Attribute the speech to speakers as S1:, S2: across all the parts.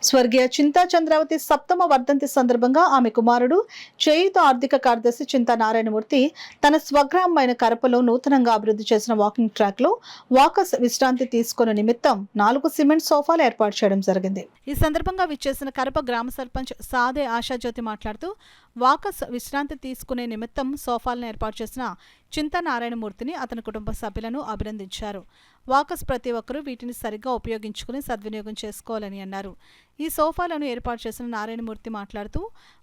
S1: స్వర్గీయ చింతా చంద్రావతి సప్తమ వర్ధంతి సందర్భంగా ఆమె కుమారుడు చేయుత ఆర్థిక కార్యదర్శి చింతా నారాయణమూర్తి తన స్వగ్రామమైన కరపలో నూతనంగా అభివృద్ధి చేసిన వాకింగ్ ట్రాక్ లో వాకర్స్ విశ్రాంతి తీసుకునే నిమిత్తం 4 సిమెంట్ సోఫాలు ఏర్పాటు చేయడం జరిగింది. ఈ సందర్భంగా విచ్చేసిన కరప గ్రామ సర్పంచ్ సాదే ఆశాజ్యోతి మాట్లాడుతూ వాకర్స్ విశ్రాంతి తీసుకునే నిమిత్తం సోఫాలను ఏర్పాటు చేసిన చింతా నారాయణమూర్తిని అతని కుటుంబ సభ్యులను అభినందించారు. వాకర్స్ ప్రతి ఒక్కరూ వీటిని సరిగ్గా ఉపయోగించుకుని సద్వినియోగం చేసుకోవాలని అన్నారు. ఈ సోఫాలను ఏర్పాటు చేసిన నారాయణమూర్తి మాట్లాడుతూ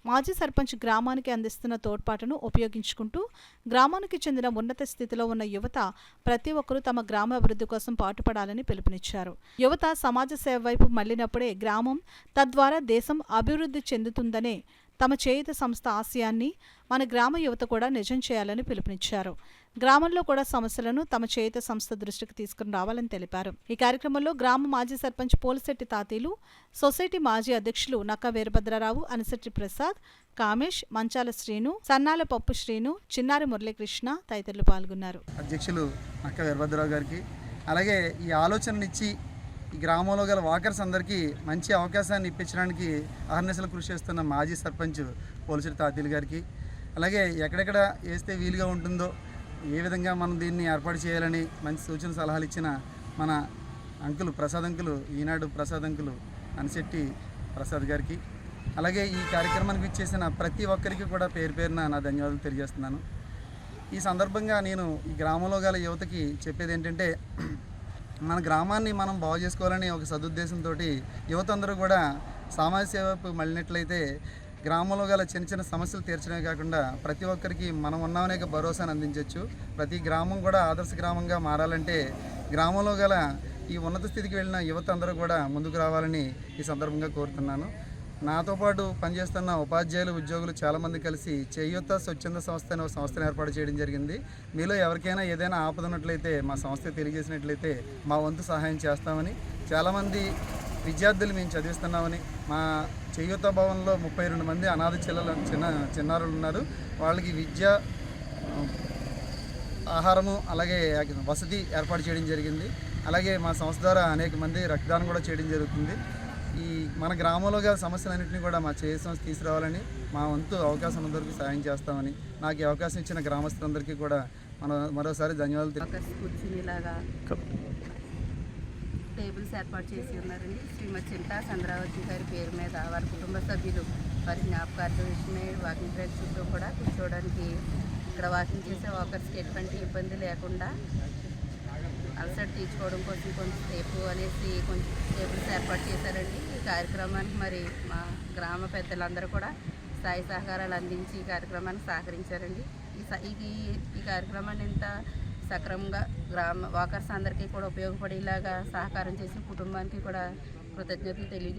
S1: మాజీ సర్పంచ్ గ్రామానికి అందిస్తున్న తోడ్పాటును ఉపయోగించుకుంటూ గ్రామానికి చెందిన ఉన్నత స్థితిలో ఉన్న యువత ప్రతి ఒక్కరూ తమ గ్రామ అభివృద్ధి కోసం పాటుపడాలని పిలుపునిచ్చారు. యువత సమాజ సేవ వైపు మళ్లినప్పుడే గ్రామం తద్వారా దేశం అభివృద్ధి చెందుతుందనే తమ చేయుత సంస్థ ఆశయాన్ని మన గ్రామ యువత కూడా నిజం చేయాలని పిలుపునిచ్చారు. గ్రామంలో కూడా సమస్యలను తమ చేయుత సంస్థ దృష్టికి తీసుకుని రావాలని తెలిపారు. ఈ కార్యక్రమంలో గ్రామ మాజీ సర్పంచ్ పోలిశెట్టి తాతీలు, సొసైటీ మాజీ అధ్యక్షులు నక్క వీరభద్రరావు, అనిశెట్టి ప్రసాద్, కామేష్, మంచాల శ్రీను, సన్నాల పప్పు శ్రీను, చిన్నారి మురళీకృష్ణ తదితరులు పాల్గొన్నారు.
S2: అధ్యక్షులు నక్క వీరభద్రరావు గారికి, అలాగే ఈ ఆలోచననిచ్చి ఈ గ్రామంలో గల వాకర్స్ అందరికీ మంచి అవకాశాన్ని ఇప్పించడానికి అహర్నిశలు కృషి చేస్తున్న మాజీ సర్పంచ్ పోలిశెట్టి తాతీలు గారికి, అలాగే ఎక్కడెక్కడ వేస్తే వీలుగా ఉంటుందో ఏ విధంగా మనం దీన్ని ఏర్పాటు చేయాలని మంచి సూచన సలహాలు ఇచ్చిన మన అంకులు ప్రసాద్ అంకులు, ఈనాడు ప్రసాద్ అంకులు అనిశెట్టి ప్రసాద్ గారికి, అలాగే ఈ కార్యక్రమానికి ఇచ్చేసిన ప్రతి ఒక్కరికి కూడా పేరు పేరున నా ధన్యవాదాలు తెలియజేస్తున్నాను. ఈ సందర్భంగా నేను ఈ గ్రామంలో గల యువతకి చెప్పేది ఏంటంటే, మన గ్రామాన్ని మనం బాగు చేసుకోవాలని ఒక సదుద్దేశంతో యువత అందరూ కూడా సమాజ సేవకు మళ్ళినట్లయితే గ్రామంలో గల చిన్న చిన్న సమస్యలు తీర్చడమే కాకుండా ప్రతి ఒక్కరికి మనం ఉన్నామనే భరోసాను అందించవచ్చు. ప్రతి గ్రామం కూడా ఆదర్శ గ్రామంగా మారాలంటే గ్రామంలో గల ఈ ఉన్నత స్థితికి వెళ్ళిన యువత అందరూ కూడా ముందుకు రావాలని ఈ సందర్భంగా కోరుతున్నాను. నాతో పాటు పనిచేస్తున్న ఉపాధ్యాయులు, ఉద్యోగులు చాలామంది కలిసి చేయూత స్వచ్ఛంద సంస్థ అనే ఒక సంస్థను ఏర్పాటు చేయడం జరిగింది. మీలో ఎవరికైనా ఏదైనా ఆపద ఉన్నట్లయితే మా సంస్థ తెలియజేసినట్లయితే మా వంతు సహాయం చేస్తామని, చాలామంది విద్యార్థులు మేము చదివిస్తున్నామని, మా చేయూత భవన్లో 32 మంది అనాథ చిన్నారులు ఉన్నారు. వాళ్ళకి విద్య, ఆహారము, అలాగే వసతి ఏర్పాటు చేయడం జరిగింది. అలాగే మా సంస్థ ద్వారా అనేక మంది రక్తదానం కూడా చేయడం జరుగుతుంది. ఈ మన గ్రామంలో గల సమస్యలన్నింటినీ కూడా మా చేయూత సంస్థ తీసుకురావాలని, మా వంతు అవకాశం ఉన్నంతవరకు సాయం చేస్తామని, నాకు ఈ అవకాశం ఇచ్చిన గ్రామస్తులందరికీ కూడా మరోసారి ధన్యవాదాలు.
S3: కూర్చునేలాగా టేబుల్స్ ఏర్పాటు చేసి ఉన్నారండి. శ్రీమతి చింతా చంద్రావతి గారి పేరు మీద వారి కుటుంబ సభ్యులు వారి జ్ఞాపకార్థం విషయమై వాకింగ్ ట్రాక్ చుట్టూ కూడా కూర్చోవడానికి, ఇక్కడ వాకింగ్ చేసే వాకర్స్కి ఎటువంటి ఇబ్బంది లేకుండా అలసట తీర్చుకోవడం కోసం కొంచెంసేపు అనేసి కొంచెం టేబుల్స్ ఏర్పాటు చేశారండి. ఈ కార్యక్రమానికి మరి మా గ్రామ పెద్దలందరూ కూడా స్థాయి సహకారాలు అందించి ఈ కార్యక్రమానికి సహకరించారండి. ఈ కార్యక్రమాన్ని ఇంత సక్రమంగా గ్రామ వాకర్స్ అందరికీ కూడా ఉపయోగపడేలాగా సహకారం చేసిన కుటుంబానికి కూడా కృతజ్ఞతలు తెలియజేస్తున్నాను.